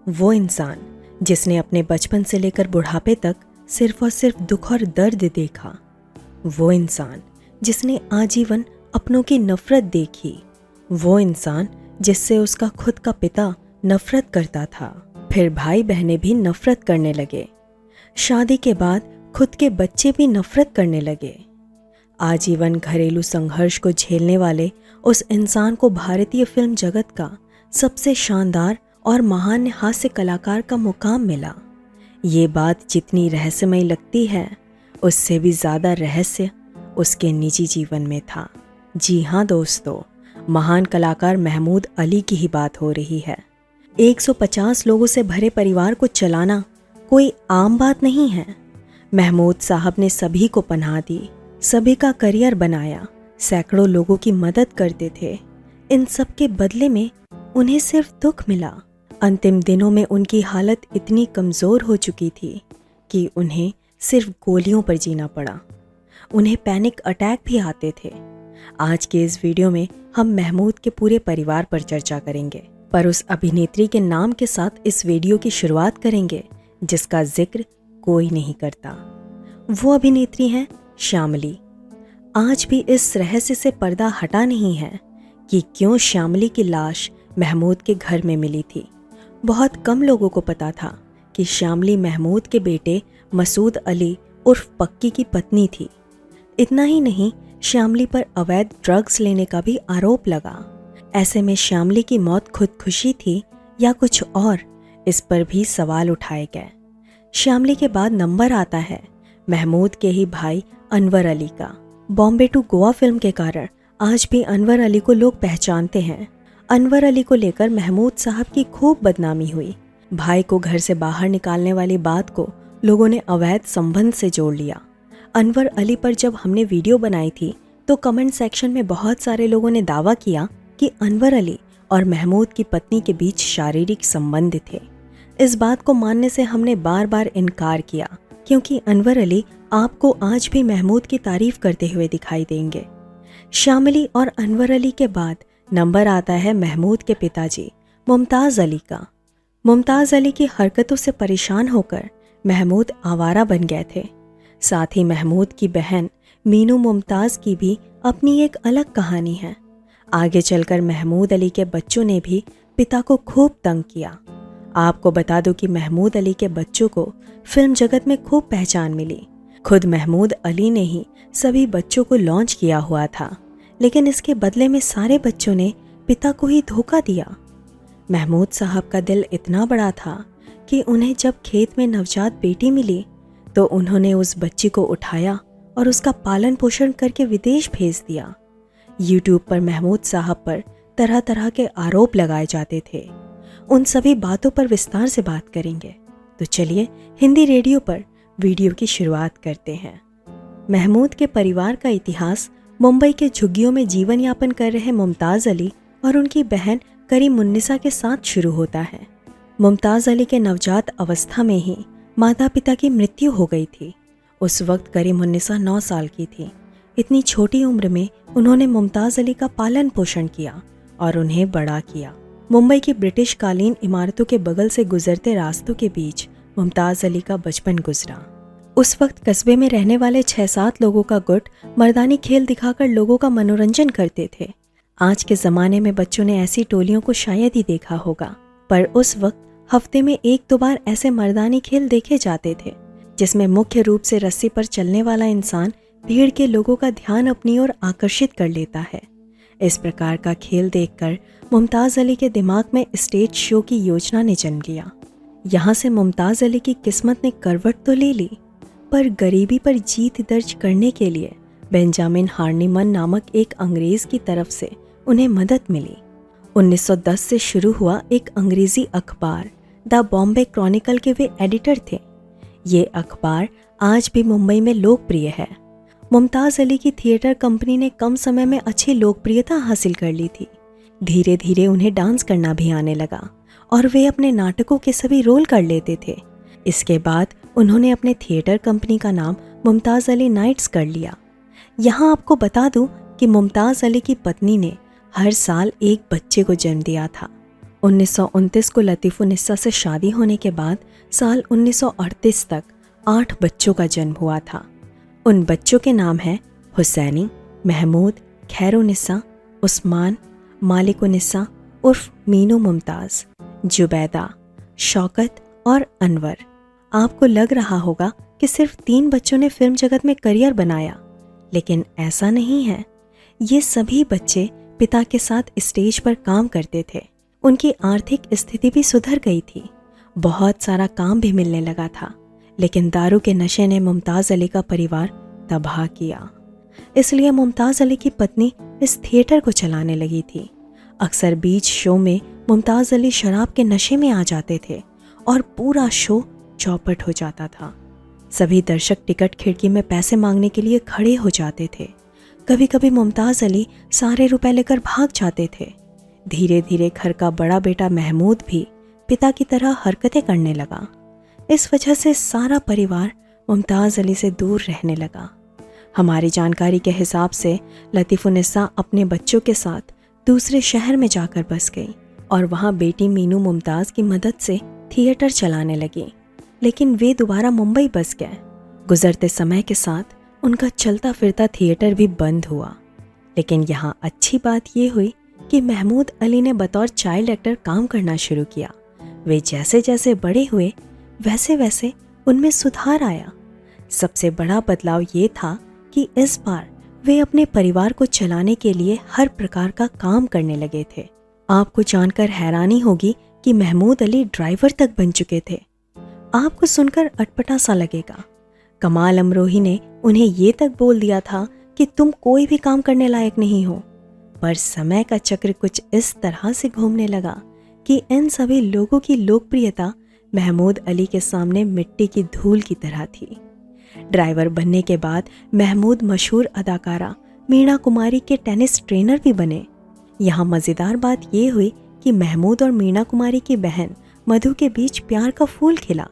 वो इंसान जिसने अपने बचपन से लेकर बुढ़ापे तक सिर्फ और सिर्फ दुख और दर्द देखा। वो इंसान जिसने आजीवन अपनों की नफरत देखी। वो इंसान जिससे उसका खुद का पिता नफरत करता था, फिर भाई बहनें भी नफरत करने लगे। शादी के बाद खुद के बच्चे भी नफरत करने लगे। आजीवन घरेलू संघर्ष को झेलने वाले उस इंसान को भारतीय फिल्म जगत का सबसे शानदार और महान हास्य कलाकार का मुकाम मिला। ये बात जितनी रहस्यमय लगती है, उससे भी ज़्यादा रहस्य उसके निजी जीवन में था। जी हाँ दोस्तों, महान कलाकार महमूद अली की ही बात हो रही है। 150 लोगों से भरे परिवार को चलाना कोई आम बात नहीं है। महमूद साहब ने सभी को पनाह दी, सभी का करियर बनाया, सैकड़ों लोगों की मदद करते थे। इन सब के बदले में उन्हें सिर्फ दुख मिला। अंतिम दिनों में उनकी हालत इतनी कमज़ोर हो चुकी थी कि उन्हें सिर्फ गोलियों पर जीना पड़ा। उन्हें पैनिक अटैक भी आते थे। आज के इस वीडियो में हम महमूद के पूरे परिवार पर चर्चा करेंगे, पर उस अभिनेत्री के नाम के साथ इस वीडियो की शुरुआत करेंगे जिसका जिक्र कोई नहीं करता। वो अभिनेत्री हैं श्यामली। आज भी इस रहस्य से पर्दा हटा नहीं है कि क्यों श्यामली की लाश महमूद के घर में मिली थी। बहुत कम लोगों को पता था कि श्यामली महमूद के बेटे मसूद अली उर्फ पक्की की पत्नी थी। इतना ही नहीं, श्यामली पर अवैध ड्रग्स लेने का भी आरोप लगा। ऐसे में श्यामली की मौत खुदकुशी थी या कुछ और, इस पर भी सवाल उठाए गए। श्यामली के बाद नंबर आता है महमूद के ही भाई अनवर अली का। बॉम्बे टू गोवा फिल्म के कारण आज भी अनवर अली को लोग पहचानते हैं। अनवर अली को लेकर महमूद साहब की खूब बदनामी हुई। भाई को घर से बाहर निकालने वाली बात को लोगों ने अवैध संबंध से जोड़ लिया। अनवर अली पर जब हमने वीडियो बनाई थी तो कमेंट सेक्शन में बहुत सारे लोगों ने दावा किया कि अनवर अली और महमूद की पत्नी के बीच शारीरिक संबंध थे। इस बात को मानने से हमने बार बार इनकार किया, क्योंकि अनवर अली आपको आज भी महमूद की तारीफ करते हुए दिखाई देंगे। श्यामली और अनवर अली के बाद नंबर आता है महमूद के पिताजी मुमताज़ अली का। मुमताज़ अली की हरकतों से परेशान होकर महमूद आवारा बन गए थे। साथ ही महमूद की बहन मीनू मुमताज़ की भी अपनी एक अलग कहानी है। आगे चलकर महमूद अली के बच्चों ने भी पिता को खूब तंग किया। आपको बता दूं कि महमूद अली के बच्चों को फिल्म जगत में खूब पहचान मिली। खुद महमूद अली ने ही सभी बच्चों को लॉन्च किया हुआ था, लेकिन इसके बदले में सारे बच्चों ने पिता को ही धोखा दिया। महमूद साहब का दिल इतना बड़ा था कि उन्हें जब खेत में नवजात बेटी मिली तो उन्होंने उस बच्ची को उठाया और उसका पालन पोषण करके विदेश भेज दिया। यूट्यूब पर महमूद साहब पर तरह तरह के आरोप लगाए जाते थे। उन सभी बातों पर विस्तार से बात करेंगे। तो चलिए हिंदी रेडियो पर वीडियो की शुरुआत करते हैं। महमूद के परिवार का इतिहास मुंबई के झुग्गियों में जीवन यापन कर रहे मुमताज़ अली और उनकी बहन करीमुन्निसा के साथ शुरू होता है। मुमताज़ अली के नवजात अवस्था में ही माता पिता की मृत्यु हो गई थी। उस वक्त करीमुन्निसा 9 साल की थी। इतनी छोटी उम्र में उन्होंने मुमताज़ अली का पालन पोषण किया और उन्हें बड़ा किया। मुंबई की ब्रिटिश कालीन इमारतों के बगल से गुजरते रास्तों के बीच मुमताज़ अली का बचपन गुजरा। उस वक्त कस्बे में रहने वाले 6-7 लोगों का गुट मर्दानी खेल दिखाकर लोगों का मनोरंजन करते थे। आज के ज़माने में बच्चों ने ऐसी टोलियों को शायद ही देखा होगा, पर उस वक्त हफ्ते में 1-2 बार ऐसे मर्दानी खेल देखे जाते थे, जिसमें मुख्य रूप से रस्सी पर चलने वाला इंसान भीड़ के लोगों का ध्यान अपनी ओर आकर्षित कर लेता है। इस प्रकार का खेल देखकर मुमताज़ अली के दिमाग में स्टेज शो की योजना ने जन्म लिया। यहाँ से मुमताज़ अली की किस्मत ने करवट तो ले ली, पर गरीबी पर जीत दर्ज करने के लिए बेंजामिन हार्निमन नामक एक अंग्रेज की तरफ से उन्हें मदद मिली। 1910 से शुरू हुआ एक अंग्रेजी अखबार द बॉम्बे क्रॉनिकल के वे एडिटर थे। ये अखबार आज भी मुंबई में लोकप्रिय है। मुमताज़ अली की थिएटर कंपनी ने कम समय में अच्छी लोकप्रियता हासिल कर ली थी। धीरे धीरे उन्हें डांस करना भी आने लगा और वे अपने नाटकों के सभी रोल कर लेते थे। इसके बाद उन्होंने अपने थिएटर कंपनी का नाम मुमताज़ अली नाइट्स कर लिया। यहाँ आपको बता दूं कि मुमताज़ अली की पत्नी ने हर साल एक बच्चे को जन्म दिया था। 1929 को लतीफ़ुन्निसा से शादी होने के बाद साल 1938 तक 8 बच्चों का जन्म हुआ था। उन बच्चों के नाम हैं हुसैनी, महमूद, खैरुन्निसा, उस्मान, मालिकुन्निसा उर्फ मीनू मुमताज़, जुबैदा, शौकत और अनवर। आपको लग रहा होगा कि सिर्फ 3 बच्चों ने फिल्म जगत में करियर बनाया, लेकिन ऐसा नहीं है। ये सभी बच्चे पिता के साथ स्टेज पर काम करते थे। उनकी आर्थिक स्थिति भी सुधर गई थी, बहुत सारा काम भी मिलने लगा था, लेकिन दारू के नशे ने मुमताज़ अली का परिवार तबाह किया। इसलिए मुमताज़ अली की पत्नी इस थिएटर को चलाने लगी थी। अक्सर बीच शो में मुमताज़ अली शराब के नशे में आ जाते थे और पूरा शो चौपट हो जाता था। सभी दर्शक टिकट खिड़की में पैसे मांगने के लिए खड़े हो जाते थे। कभी कभी मुमताज़ अली सारे रुपए लेकर भाग जाते थे। धीरे धीरे घर का बड़ा बेटा महमूद भी पिता की तरह हरकतें करने लगा। इस वजह से सारा परिवार मुमताज़ अली से दूर रहने लगा। हमारी जानकारी के हिसाब से लतीफ़ुन्निसा अपने बच्चों के साथ दूसरे शहर में जाकर बस गई और वहाँ बेटी मीनू मुमताज़ की मदद से थिएटर चलाने लगी, लेकिन वे दोबारा मुंबई बस गए। गुजरते समय के साथ उनका चलता फिरता थिएटर भी बंद हुआ। लेकिन यहाँ अच्छी बात ये हुई कि महमूद अली ने बतौर चाइल्ड एक्टर काम करना शुरू किया। वे जैसे जैसे बड़े हुए वैसे वैसे उनमें सुधार आया। सबसे बड़ा बदलाव ये था कि इस बार वे अपने परिवार को चलाने के लिए हर प्रकार का काम करने लगे थे। आपको जानकर हैरानी होगी कि महमूद अली ड्राइवर तक बन चुके थे। आपको सुनकर अटपटा सा लगेगा। कमाल अमरोही ने उन्हें ये तक बोल दिया था कि तुम कोई भी काम करने लायक नहीं हो। पर समय का चक्र कुछ इस तरह से घूमने लगा कि इन सभी लोगों की लोकप्रियता महमूद अली के सामने मिट्टी की धूल की तरह थी। ड्राइवर बनने के बाद महमूद मशहूर अदाकारा मीना कुमारी के टेनिस ट्रेनर भी बने। यहाँ मज़ेदार बात ये हुई कि महमूद और मीना कुमारी की बहन मधु के बीच प्यार का फूल खिला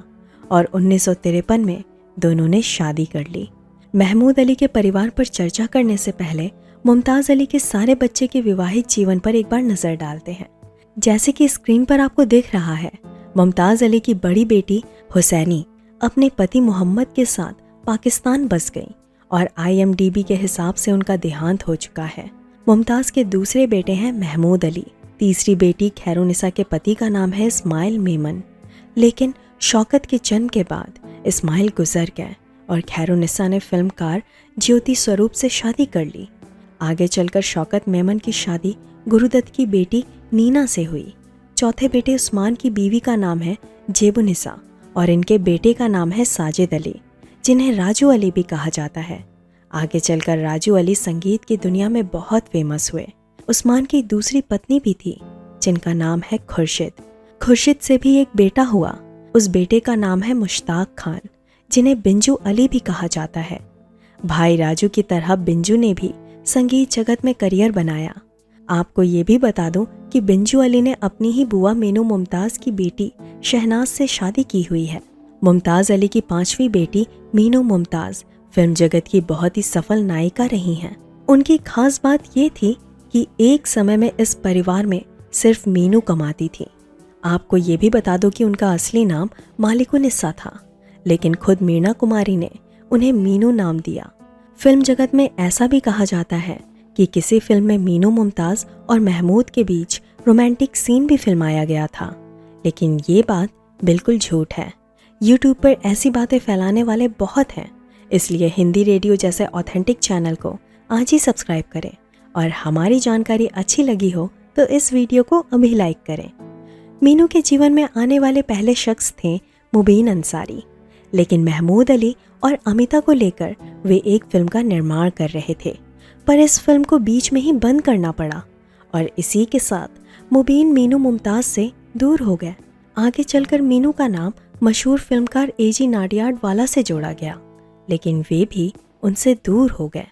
और 1953 में दोनों ने शादी कर ली। महमूद अली के परिवार पर चर्चा करने से पहले मुमताज़ अली के सारे बच्चे के विवाहित जीवन पर एक बार नज़र डालते हैं। जैसे कि स्क्रीन पर आपको दिख रहा है, मुमताज़ अली की बड़ी बेटी हुसैनी अपने पति मोहम्मद के साथ पाकिस्तान बस गई और IMDb के हिसाब से उनका देहांत हो चुका है। मुमताज़ के दूसरे बेटे हैं महमूद अली। तीसरी बेटी खैरुन्निसा के पति का नाम है इस्माइल मेमन, लेकिन शौकत के जन्म के बाद इस्माइल गुजर गए और खैरुन्निसा ने फिल्मकार ज्योति स्वरूप से शादी कर ली। आगे चलकर शौकत मेमन की शादी गुरुदत्त की बेटी नीना से हुई। चौथे बेटे उस्मान की बीवी का नाम है जेबुनिसा और इनके बेटे का नाम है साजिद अली, जिन्हें राजू अली भी कहा जाता है। आगे चलकर राजू अली संगीत की दुनिया में बहुत फेमस हुए। उस्मान की दूसरी पत्नी भी थी जिनका नाम है खुर्शिद। खुर्शिद से भी एक बेटा हुआ। उस बेटे का नाम है मुश्ताक खान, जिन्हें बिंजू अली भी कहा जाता है। भाई राजू की तरह बिंजू ने भी संगीत जगत में करियर बनाया। आपको ये भी बता दूं कि बिंजू अली ने अपनी ही बुआ मीनू मुमताज़ की बेटी शहनाज से शादी की हुई है। मुमताज़ अली की 5वीं बेटी मीनू मुमताज़ फिल्म जगत की बहुत ही सफल नायिका रही हैं। उनकी खास बात ये थी कि एक समय में इस परिवार में सिर्फ मीनू कमाती थी। आपको ये भी बता दो कि उनका असली नाम मालिकुन्निसा था, लेकिन खुद मीना कुमारी ने उन्हें मीनू नाम दिया। फिल्म जगत में ऐसा भी कहा जाता है कि किसी फिल्म में मीनू मुमताज़ और महमूद के बीच रोमांटिक सीन भी फिल्माया गया था, लेकिन ये बात बिल्कुल झूठ है। यूट्यूब पर ऐसी बातें फैलाने वाले बहुत हैं, इसलिए हिंदी रेडियो जैसे ऑथेंटिक चैनल को आज ही सब्सक्राइब करें और हमारी जानकारी अच्छी लगी हो तो इस वीडियो को अभी लाइक करें। मीनू के जीवन में आने वाले पहले शख्स थे मुबीन अंसारी, लेकिन महमूद अली और अमिता को लेकर वे एक फिल्म का निर्माण कर रहे थे, पर इस फिल्म को बीच में ही बंद करना पड़ा और इसी के साथ मुबीन मीनू मुमताज़ से दूर हो गए। आगे चलकर मीनू का नाम मशहूर फिल्मकार AG नाडियाडवाला से जोड़ा गया, लेकिन वे भी उनसे दूर हो गए।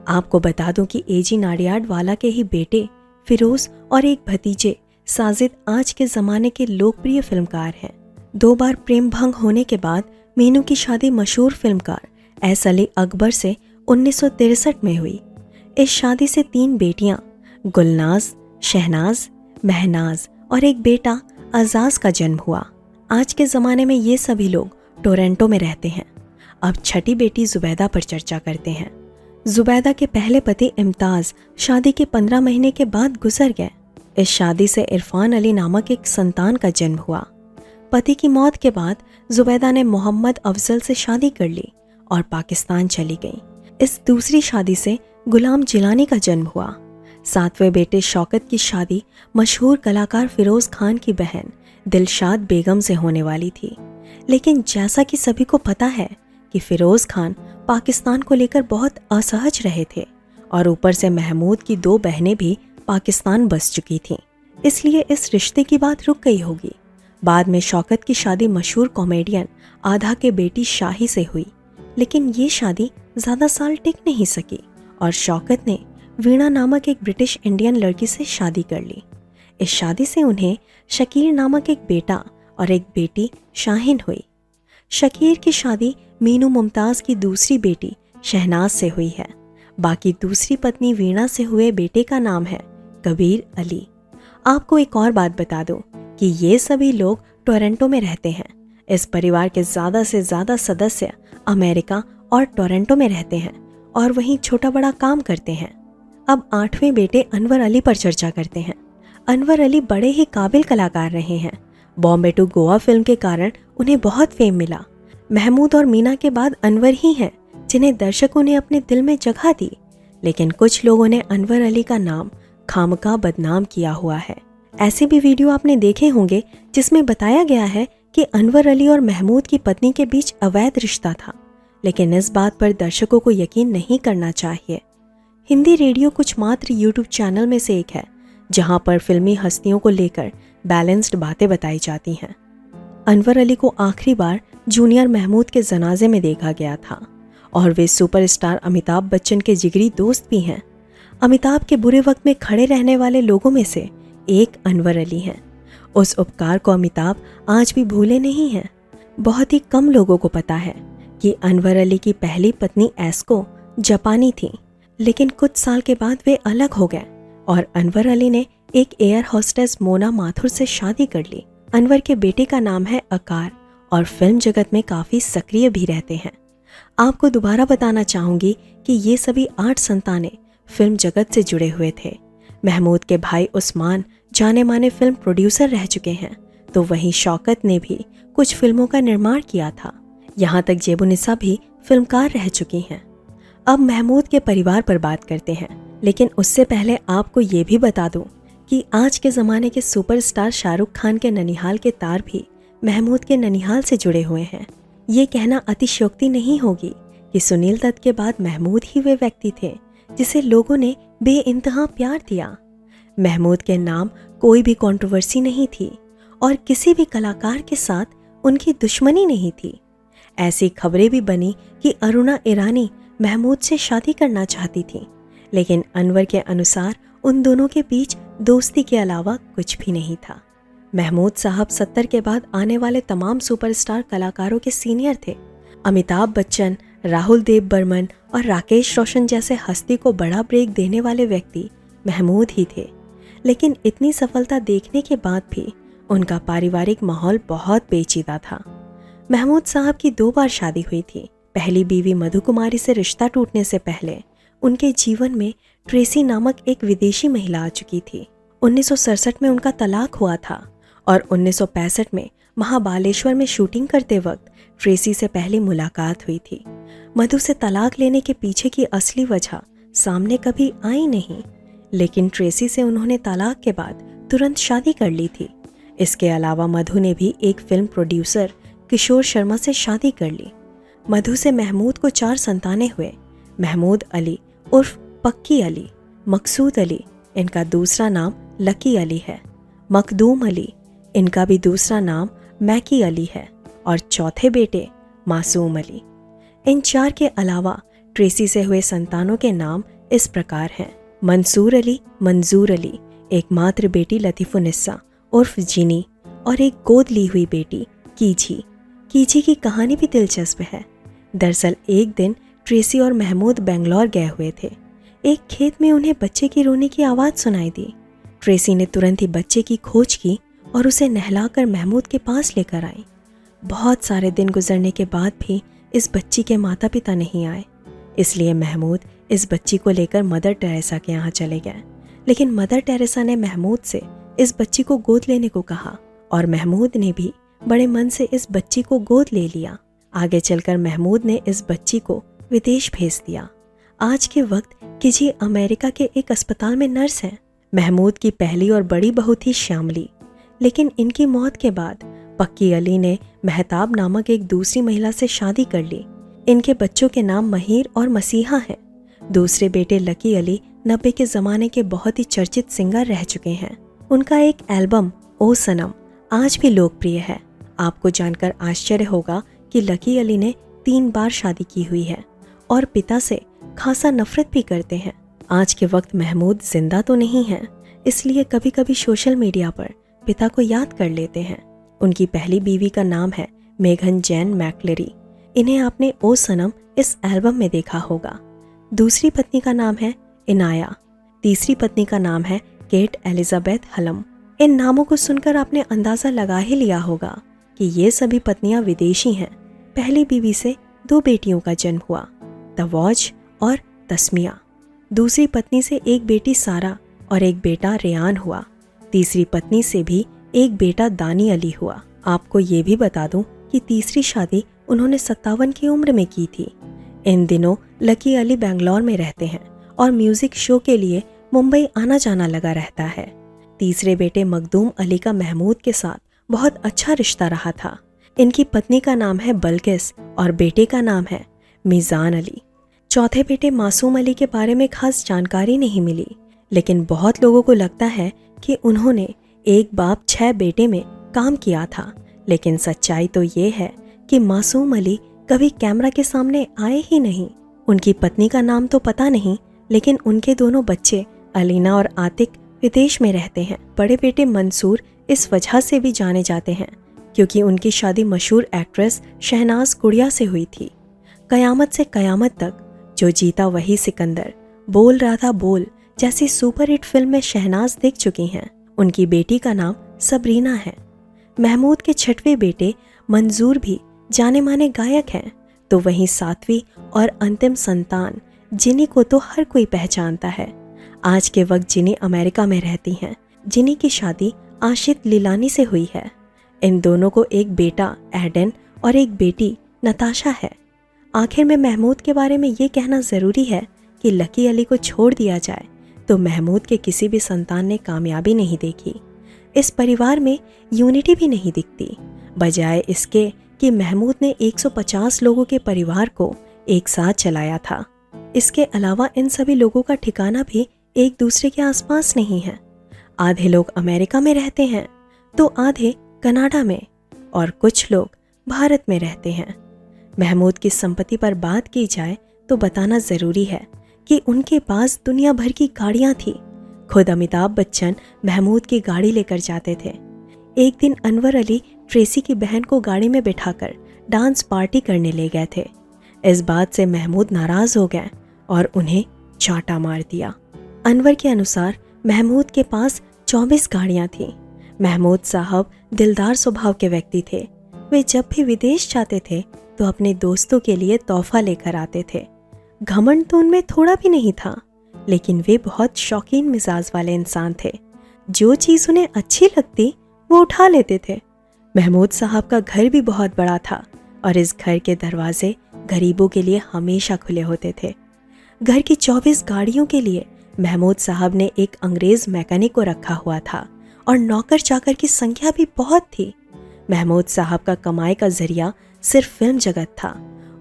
आपको बता दूं कि AG नाडियाडवाला के ही बेटे फिरोज और एक भतीजे साजिद आज के ज़माने के लोकप्रिय फिल्मकार हैं। 2 बार प्रेम भंग होने के बाद मीनू की शादी मशहूर फिल्मकार एस अली अकबर से 1963 में हुई। इस शादी से 3 बेटियां गुलनाज, शहनाज, महनाज और एक बेटा अजाज का जन्म हुआ। आज के ज़माने में ये सभी लोग टोरंटो में रहते हैं। अब छठी बेटी जुबैदा पर चर्चा करते हैं। जुबैदा के पहले पति इम्ताज शादी के 15 महीने के बाद गुजर गए। इस शादी से इरफान अली नामक एक संतान का जन्म हुआ। पति की मौत के बाद जुबैदा ने मोहम्मद अफजल से शादी कर ली और पाकिस्तान चली गई। इस दूसरी शादी से गुलाम जिलानी का जन्म हुआ। 7वें बेटे शौकत की शादी मशहूर कलाकार फिरोज खान की बहन दिलशाद बेगम से होने वाली थी। लेकिन जैसा कि सभी को पता है कि फिरोज खान पाकिस्तान को लेकर बहुत असहज रहे थे और ऊपर से महमूद की 2 बहनें भी पाकिस्तान बस चुकी थीं, इसलिए इस रिश्ते की बात रुक गई होगी। बाद में शौकत की शादी मशहूर कॉमेडियन आधा के बेटी शाही से हुई, लेकिन ये शादी ज़्यादा साल टिक नहीं सकी और शौकत ने वीणा नामक एक ब्रिटिश इंडियन लड़की से शादी कर ली। इस शादी से उन्हें शकीर नामक एक बेटा और एक बेटी शाहिन हुई। शकीर की शादी मीनू मुमताज़ की दूसरी बेटी शहनाज से हुई है। बाकी दूसरी पत्नी वीणा से हुए बेटे का नाम है कबीर अली। आपको एक और बात बता दूं कि ये सभी लोग टोरंटो में रहते हैं। इस परिवार के ज़्यादा से ज़्यादा सदस्य अमेरिका और टोरंटो में रहते हैं और वहीं छोटा बड़ा काम करते हैं। अब 8वें बेटे अनवर अली पर चर्चा करते हैं। अनवर अली बड़े ही काबिल कलाकार रहे हैं। बॉम्बे टू गोवा फिल्म के कारण उन्हें बहुत फेम मिला। महमूद और मीना के बाद अनवर ही हैं जिन्हें दर्शकों ने अपने दिल में जगह दी। लेकिन कुछ लोगों ने अनवर अली का नाम खामखा बदनाम किया हुआ है। ऐसे भी वीडियो आपने देखे होंगे जिसमें बताया गया है कि अनवर अली और महमूद की पत्नी के बीच अवैध रिश्ता था, लेकिन इस बात पर दर्शकों को यकीन नहीं करना चाहिए। हिंदी रेडियो कुछ मात्र यूट्यूब चैनल में से एक है जहां पर फिल्मी हस्तियों को लेकर बैलेंस्ड बातें बताई जाती हैं। अनवर अली को आखिरी बार जूनियर महमूद के जनाजे में देखा गया था और वे सुपरस्टार अमिताभ बच्चन के जिगरी दोस्त भी हैं। अमिताभ के बुरे वक्त में खड़े रहने वाले लोगों में से एक अनवर अली हैं। उस उपकार को अमिताभ आज भी भूले नहीं हैं। बहुत ही कम लोगों को पता है कि अनवर अली की पहली पत्नी एस्को जापानी थी, लेकिन कुछ साल के बाद वे अलग हो गए और अनवर अली ने एक एयर होस्टेस मोना माथुर से शादी कर ली। अनवर के बेटे का नाम है अकार और फिल्म जगत में काफ़ी सक्रिय भी रहते हैं। आपको दोबारा बताना चाहूँगी कि ये सभी 8 संतानें फिल्म जगत से जुड़े हुए थे। महमूद के भाई उस्मान जाने माने फिल्म प्रोड्यूसर रह चुके हैं, तो वहीं शौकत ने भी कुछ फिल्मों का निर्माण किया था। यहाँ तक जेबुनिसा भी फिल्मकार रह चुकी हैं। अब महमूद के परिवार पर बात करते हैं, लेकिन उससे पहले आपको ये भी बता दूं कि आज के ज़माने के सुपरस्टार शाहरुख खान के ननिहाल के तार भी महमूद के ननिहाल से जुड़े हुए हैं। ये कहना अतिशयोक्ति नहीं होगी कि सुनील दत्त के बाद महमूद ही वे व्यक्ति थे जिसे लोगों ने बेइंतहा प्यार दिया। महमूद के नाम कोई भी कंट्रोवर्सी नहीं थी और किसी भी कलाकार के साथ उनकी दुश्मनी नहीं थी। ऐसी खबरें भी बनी कि अरुणा ईरानी महमूद से शादी करना चाहती थी, लेकिन अनवर के अनुसार उन दोनों के बीच दोस्ती के अलावा कुछ भी नहीं था। महमूद साहब 70 के बाद आने वाले तमाम सुपरस्टार कलाकारों के सीनियर थे। अमिताभ बच्चन, राहुल देव बर्मन और राकेश रोशन जैसे हस्ती को बड़ा ब्रेक देने वाले व्यक्ति महमूद ही थे। लेकिन इतनी सफलता देखने के बाद भी उनका पारिवारिक माहौल बहुत पेचीदा था। महमूद साहब की 2 बार शादी हुई थी। पहली बीवी मधु कुमारी से रिश्ता टूटने से पहले उनके जीवन में ट्रेसी नामक एक विदेशी महिला आ चुकी थी। 1967 में उनका तलाक हुआ था और 1965 में महाबालेश्वर में शूटिंग करते वक्त ट्रेसी से पहली मुलाकात हुई थी। मधु से तलाक लेने के पीछे की असली वजह सामने कभी आई नहीं, लेकिन ट्रेसी से उन्होंने तलाक के बाद तुरंत शादी कर ली थी। इसके अलावा मधु ने भी एक फिल्म प्रोड्यूसर किशोर शर्मा से शादी कर ली। मधु से महमूद को 4 संतानें हुए। महमूद अली उर्फ पक्की अली, मकसूद अली, इनका दूसरा नाम लकी अली है, मखदूम अली, इनका भी दूसरा नाम मैकी अली है, और चौथे बेटे मासूम अली। इन 4 के अलावा ट्रेसी से हुए संतानों के नाम इस प्रकार हैं: मंसूर अली, मंजूर अली, एकमात्र बेटी लतीफुन्निसा उर्फ जिनी और एक गोद ली हुई बेटी कीजी। कीजी की कहानी भी दिलचस्प है। दरअसल एक दिन ट्रेसी और महमूद बेंगलोर गए हुए थे। एक खेत में उन्हें बच्चे की रोने की आवाज़ सुनाई दी। ट्रेसी ने तुरंत ही बच्चे की खोज की और उसे नहलाकर महमूद के पास लेकर आई। बहुत सारे दिन गुजरने के बाद भी इस बच्ची के माता पिता नहीं आए, इसलिए महमूद इस बच्ची को लेकर मदर टेरेसा के यहाँ चले गए। लेकिन मदर टेरेसा ने महमूद से इस बच्ची को गोद लेने को कहा और महमूद ने भी बड़े मन से इस बच्ची को गोद ले लिया। आगे चलकर महमूद ने इस बच्ची को विदेश भेज दिया। आज के वक्त किजी अमेरिका के एक अस्पताल में नर्स हैं। महमूद की पहली और बड़ी बहू थी श्यामली, लेकिन इनकी मौत के बाद पक्की अली ने मेहताब नामक एक दूसरी महिला से शादी कर ली। इनके बच्चों के नाम महीर और मसीहा हैं। दूसरे बेटे लकी अली 90 के ज़माने के बहुत ही चर्चित सिंगर रह चुके हैं। उनका एक एल्बम ओ सनम आज भी लोकप्रिय है। आपको जानकर आश्चर्य होगा कि लकी अली ने 3 बार शादी की हुई है और पिता से खासा नफरत भी करते हैं। आज के वक्त महमूद जिंदा तो नहीं है, इसलिए कभी कभी सोशल मीडिया पर पिता को याद कर लेते हैं। उनकी पहली बीवी का नाम है मेघन जैन मैकलेरी। इन्हें आपने ओ सनम इस एल्बम में देखा होगा। दूसरी पत्नी का नाम है इनाया। तीसरी पत्नी का नाम है केट एलिजाबेथ हलम। इन नामों को सुनकर आपने अंदाजा लगा ही लिया होगा कि ये सभी पत्नियां विदेशी हैं। पहली बीवी से 2 बेटियों का जन्म हुआ, तवाज और तस्मिया। दूसरी पत्नी से एक बेटी सारा और एक बेटा रेयान हुआ। तीसरी पत्नी से भी एक बेटा दानी अली हुआ। आपको ये भी बता दूं कि तीसरी शादी उन्होंने 57 की उम्र में की थी। इन दिनों लकी अली बेंगलोर में रहते हैं और म्यूजिक शो के लिए मुंबई आना जाना लगा रहता है। तीसरे बेटे मखदूम अली का महमूद के साथ बहुत अच्छा रिश्ता रहा था। इनकी पत्नी का नाम है बल्किस और बेटे का नाम है मीज़ान अली। चौथे बेटे मासूम अली के बारे में खास जानकारी नहीं मिली, लेकिन बहुत लोगों को लगता है कि उन्होंने एक बाप 6 बेटे में काम किया था। लेकिन सच्चाई तो ये है कि मासूम अली कभी कैमरा के सामने आए ही नहीं। उनकी पत्नी का नाम तो पता नहीं, लेकिन उनके दोनों बच्चे अलीना और आतिक विदेश में रहते हैं। बड़े बेटे मंसूर इस वजह से भी जाने जाते हैं क्योंकि उनकी शादी मशहूर एक्ट्रेस शहनाज गुड़िया से हुई थी। कयामत से कयामत तक, जो जीता वही सिकंदर, बोल रहा था बोल जैसी सुपरहिट फिल्म में शहनाज दिख चुकी हैं। उनकी बेटी का नाम सबरीना है। महमूद के 6वें बेटे मंजूर भी जाने माने गायक हैं। तो वहीं 7वीं और अंतिम संतान जिनी को तो हर कोई पहचानता है। आज के वक्त जिनी अमेरिका में रहती हैं। जिनी की शादी आशित लीलानी से हुई है। इन दोनों को एक बेटा एडन और एक बेटी नताशा है। आखिर में महमूद के बारे में ये कहना ज़रूरी है कि लकी अली को छोड़ दिया जाए तो महमूद के किसी भी संतान ने कामयाबी नहीं देखी। इस परिवार में यूनिटी भी नहीं दिखती, बजाय इसके कि महमूद ने 150 लोगों के परिवार को एक साथ चलाया था। इसके अलावा इन सभी लोगों का ठिकाना भी एक दूसरे के आसपास नहीं है। आधे लोग अमेरिका में रहते हैं तो आधे कनाडा में और कुछ लोग भारत में रहते हैं। महमूद की संपत्ति पर बात की जाए तो बताना ज़रूरी है कि उनके पास दुनिया भर की गाड़ियां थी। खुद अमिताभ बच्चन महमूद की गाड़ी लेकर जाते थे। एक दिन अनवर अली ट्रेसी की बहन को गाड़ी में बिठाकर डांस पार्टी करने ले गए थे। इस बात से महमूद नाराज हो गए और उन्हें चांटा मार दिया। अनवर के अनुसार महमूद के पास 24 गाड़ियां थीं। महमूद साहब दिलदार स्वभाव के व्यक्ति थे। वे जब भी विदेश जाते थे तो अपने दोस्तों के लिए तोहफा लेकर आते थे। घमंड तो उनमें थोड़ा भी नहीं था, लेकिन वे बहुत शौकीन मिजाज वाले इंसान थे। जो चीज़ उन्हें अच्छी लगती वो उठा लेते थे। महमूद साहब का घर भी बहुत बड़ा था और इस घर के दरवाजे गरीबों के लिए हमेशा खुले होते थे। घर की 24 गाड़ियों के लिए महमूद साहब ने एक अंग्रेज मैकेनिक को रखा हुआ था और नौकर चाकर की संख्या भी बहुत थी। महमूद साहब का कमाई का जरिया सिर्फ फिल्म जगत था।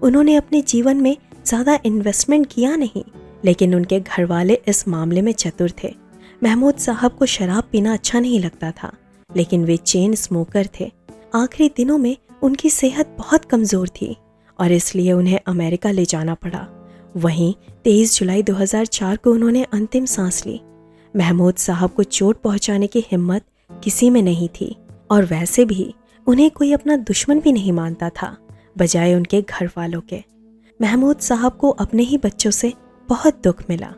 उन्होंने अपने जीवन में ज़्यादा इन्वेस्टमेंट किया नहीं, लेकिन उनके घर वाले इस मामले में चतुर थे। महमूद साहब को शराब पीना अच्छा नहीं लगता था, लेकिन वे चेन स्मोकर थे। आखिरी दिनों में उनकी सेहत बहुत कमज़ोर थी और इसलिए उन्हें अमेरिका ले जाना पड़ा। वहीं 23 जुलाई 2004 को उन्होंने अंतिम सांस ली। महमूद साहब को चोट पहुंचाने की हिम्मत किसी में नहीं थी और वैसे भी उन्हें कोई अपना दुश्मन भी नहीं मानता था, बजाय उनके घर वालों के। महमूद साहब को अपने ही बच्चों से बहुत दुख मिला।